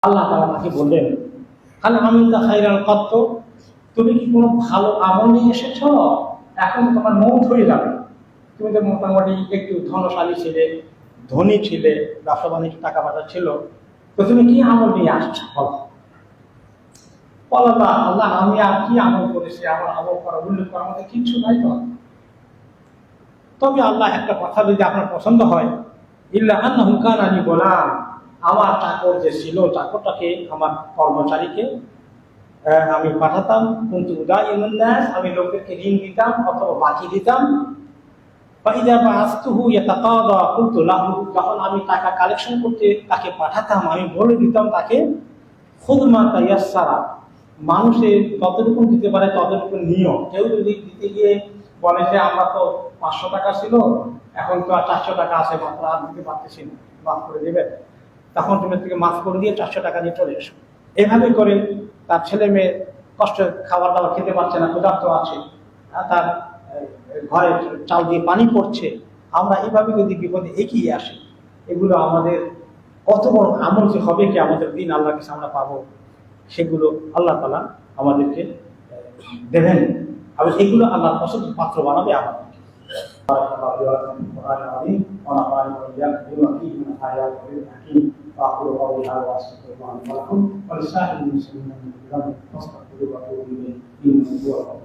আল্লাহ তাআলা তাকে বললেন, কাল আমিলতা খাইরাল কত্ত, তুমি কি কোনো ভালো আমল নিয়ে এসেছো? এখন তো তোমার মৌত হয়ে যাবে, তুমি তো মোটামুটি একটু ধনশালী ছিলে, ধনী ছিলে, ব্যবসা বাণিজ্য টাকা পয়সা ছিল, তো তুমি কি আমল নিয়ে আসছো বলো? বলো, আল্লাহ আমি আর কি আমল করেছি, আমার আমল করা উল্লেখ করার মধ্যে কিচ্ছু নাই তো। তবে আল্লাহ একটা কথা যদি আপনার পছন্দ হয়, ইল্লা আন্নাহু কানা লি গোলাম, আমার চাকর যে ছিল, চাকরটাকে, আমার কর্মচারীকে আমি পাঠাতাম, কিন্তু উদাইমুন নাস, আমি লোকেরকে ঋণ দিতাম অথবা বাকি দিতাম। ফাইদা বাআসতুহু ইয়াতাকাদা কুলতু লাহু, যখন আমি টাকা কালেকশন করতে তাকে পাঠাতাম, আমি বলে দিতাম তাকে, খুদ মা তায়াসসারা, মানুষের যতটুকু দিতে পারে ততটুকু নিও। কেউ যদি দিতে গিয়ে বলে যে আমরা তো 500 টাকা ছিল, এখন তো আর 400 টাকা আছে, মাত্র আর দিতে পারতেছি না, মাফ করে দেবে, তখন তুমি থেকে মাফ করে দিয়ে 400 টাকা দিয়ে চলে এসো। এভাবে করে তার ছেলে মেয়ে কষ্ট, খাবার দাবার খেতে পারছে না, ক্ষুধার্ত আছে, তার ঘরে চাল দিয়ে পানি পড়ছে, আমরা এইভাবে যদি বিপদে এগিয়ে আসি, এগুলো আমাদের কত বড় আমল যে হবে, কি আমাদের দিন আল্লাহর কাছে আমরা পাবো, সেগুলো আল্লাহ তাআলা আমাদেরকে দেবেন, আর সেগুলো আল্লাহর পছন্দ পাত্র বানাবে আমাদেরকে। وأقول قولي هذا وأستغفر الله لي ولكم ولسائر المسلمين من ذنب فاستغفروه وأتوبوا إليه إنه هو الغفور